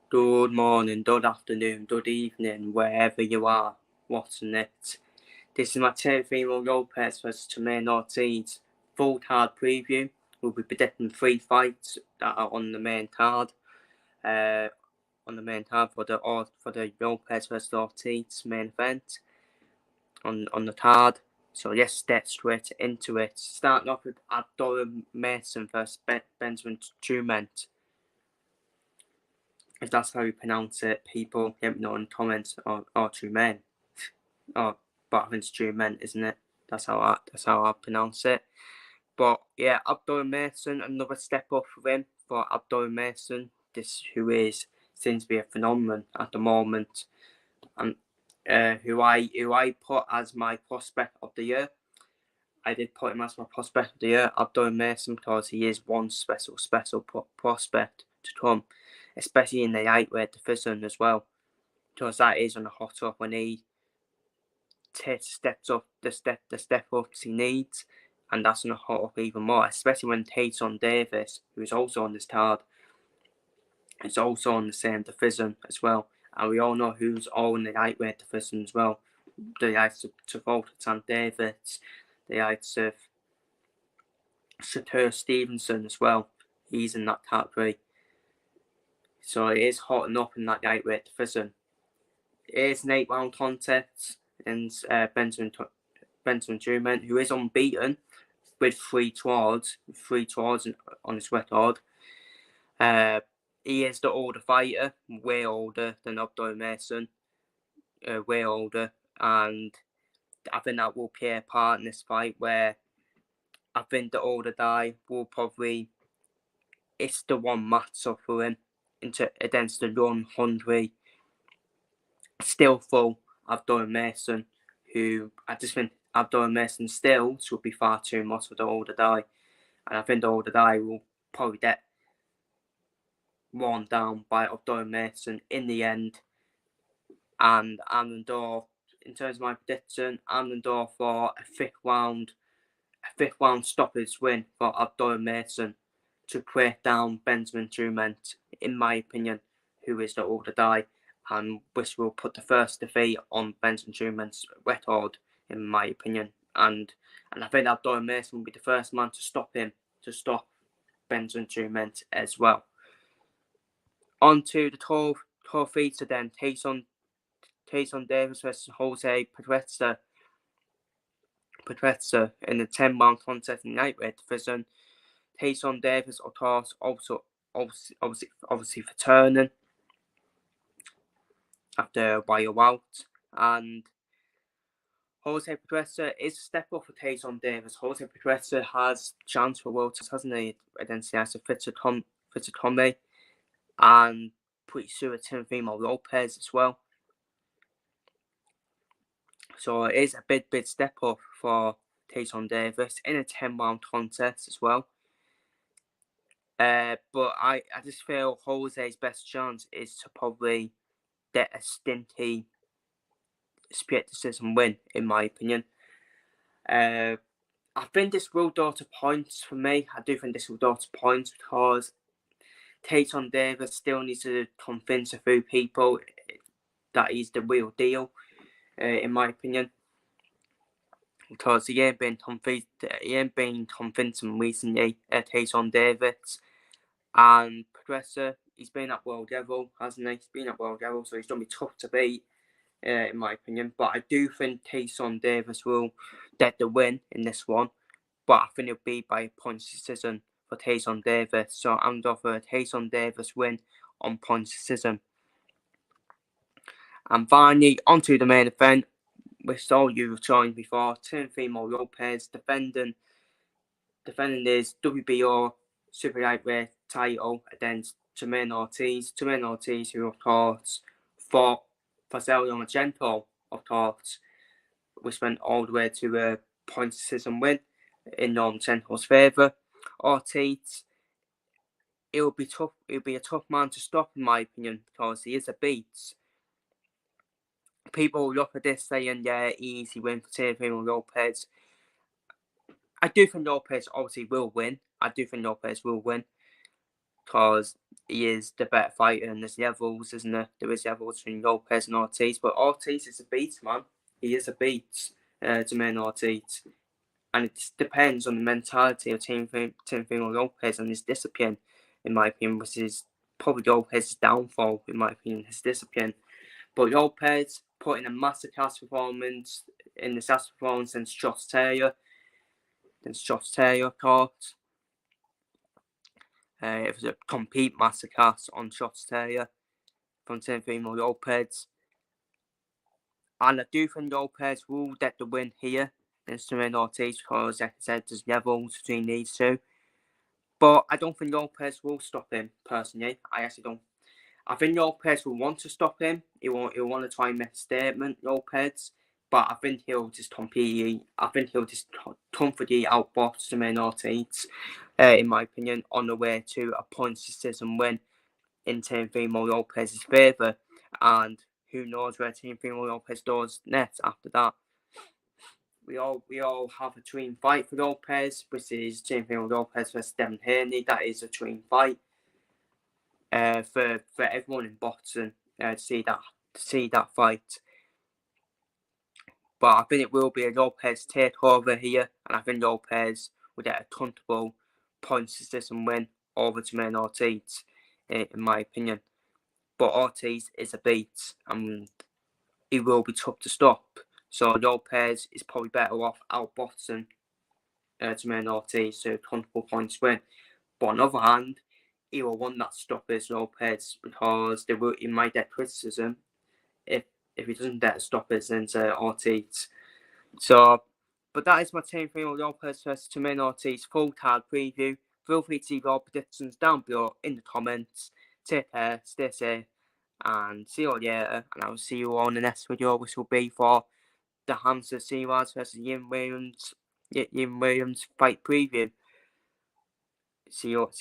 Good morning, good afternoon, good evening, wherever you are watching it. This is my Teofimo Lopez vs Jamaine Ortiz full card preview. We'll be predicting 3 fights that are on the main card. For the Lopez vs Ortiz main event on the card. So let's get straight into it. Starting off with Mason vs Benjamin Jamaine. If that's how you pronounce it, people let me know in the comments, or Jamaine. But I think it's Jamaine, isn't it? That's how I pronounce it. But yeah, Mason, another step up for him for Mason. This seems to be a phenomenon at the moment, and who I put as my prospect of the year. I did put him as my prospect of the year, Mason, because he is one special prospect to come, especially in the lightweight division as well, because that is on the hot up when he steps up the step ups he needs, and that's going to hot up even more, especially when Tyson Davis, who is also on this card, is also on the same division as well, and we all know who's all in the lightweight division as well. The likes of Travolta Davis, the likes of Shakur Stevenson as well. He's in that category. So it is hotting up in that lightweight division. It is an 8-round contest, and Benjamin Jamaine, who is unbeaten with 3 draws on his record. He is the older fighter, way older than Mason, way older, and I think that will play a part in this fight, where I think the older guy will probably, it's the one matchup for him against the young, hungry, still full Mason, who I just think Mason still should be far too much for the older guy, and I think the older guy will probably get worn down by Mason in the end. And Amlandor, in terms of my prediction, Amlandor for a fifth round stoppage win for Mason to break down Benjamin Jamaine, in my opinion, who is the older guy, and which will put the first defeat on Benjamin Jamaine's record, in my opinion. And I think Mason will be the first man to stop Benjamin Jamaine as well. On to the 12 feature then, Tyson Davis versus Jose Pedreza in the 10-round contest in the lightweight division. Tyson Davis, of course, obviously returning after a while out, and Jose Pedreza is a step up for Tyson Davis. Jose Pedreza has chance for world titles, hasn't he, against the likes of Fitzacombe, and pretty sure Teofimo Lopez as well. So it is a big step up for Tyson Davis in a 10-round contest as well. But I just feel Jose's best chance is to probably get a stinty split decision win, in my opinion. I think this will go to points for me. I do think this will go to points because Tyson Davis still needs to convince a few people that he's the real deal, in my opinion. Because he ain't been convincing recently, Tyson Davis. And Pedreza, he's been at world level, hasn't he? He's been at world level, so he's going to be tough to beat, in my opinion. But I do think Tyson Davis will get the win in this one. But I think it'll be by a points decision for Tyson Davis. So I'm going for a Tyson Davis win on points decision. And finally, onto the main event, which all you've joined before, Teofimo Lopez defending his WBO super lightweight title against Jamaine Ortiz. Jamaine Ortiz, who of course fought Facelio Magento, of course, which went all the way to a point decision win in Magento's favour. Ortiz, it'll be a tough man to stop, in my opinion, because he is a beast. People look at this saying, yeah, easy win for Teofimo Lopez. I do think Lopez obviously will win. Because he is the better fighter, and there's levels, isn't there? There is levels between Lopez and Ortiz, but Ortiz is a beast, man. He is a beast, Jamaine Ortiz. And it depends on the mentality of Teofimo Lopez and his discipline, in my opinion, which is probably Lopez's downfall, in my opinion, his discipline. But Lopez put in a masterclass performance in this last performance against Josh Taylor. Caught. It was a complete masterclass on Josh Taylor from Teofimo Lopez. And I do think Lopez will get the win here against Jamaine Ortiz because, like I said, there's levels between these two. But I don't think Lopez will stop him, personally. I actually don't. I think Lopez will want to stop him. He'll want to try and make a statement, Lopez. But I think he'll just completely, comfortably outbox Jamaine Ortiz, in my opinion, on the way to a points decision win in Teofimo Lopez's favour. And who knows where Teofimo Lopez does next after that. We all have a dream fight for Lopez, which is Teofimo Lopez versus Devin Haney. That is a dream fight for everyone in boxing to see that fight. But I think it will be a Lopez takeover here, and I think Lopez will get a comfortable points decision win over Jamaine Ortiz, in my opinion. But Ortiz is a beast, and he will be tough to stop. So Lopez is probably better off outboxing Jamaine Ortiz to a comfortable points win. But on the other hand, he will want that stoppers Lopez because he might get criticism if he doesn't get stoppers into Ortiz. So, but that is my Teofimo Lopez versus Jamaine Ortiz full card preview. Feel free to leave your predictions down below in the comments. Take care, stay safe, and see you all later. And I will see you all in the next video, which will be for the Hamza Siwaz versus Yin Williams fight preview. See you all.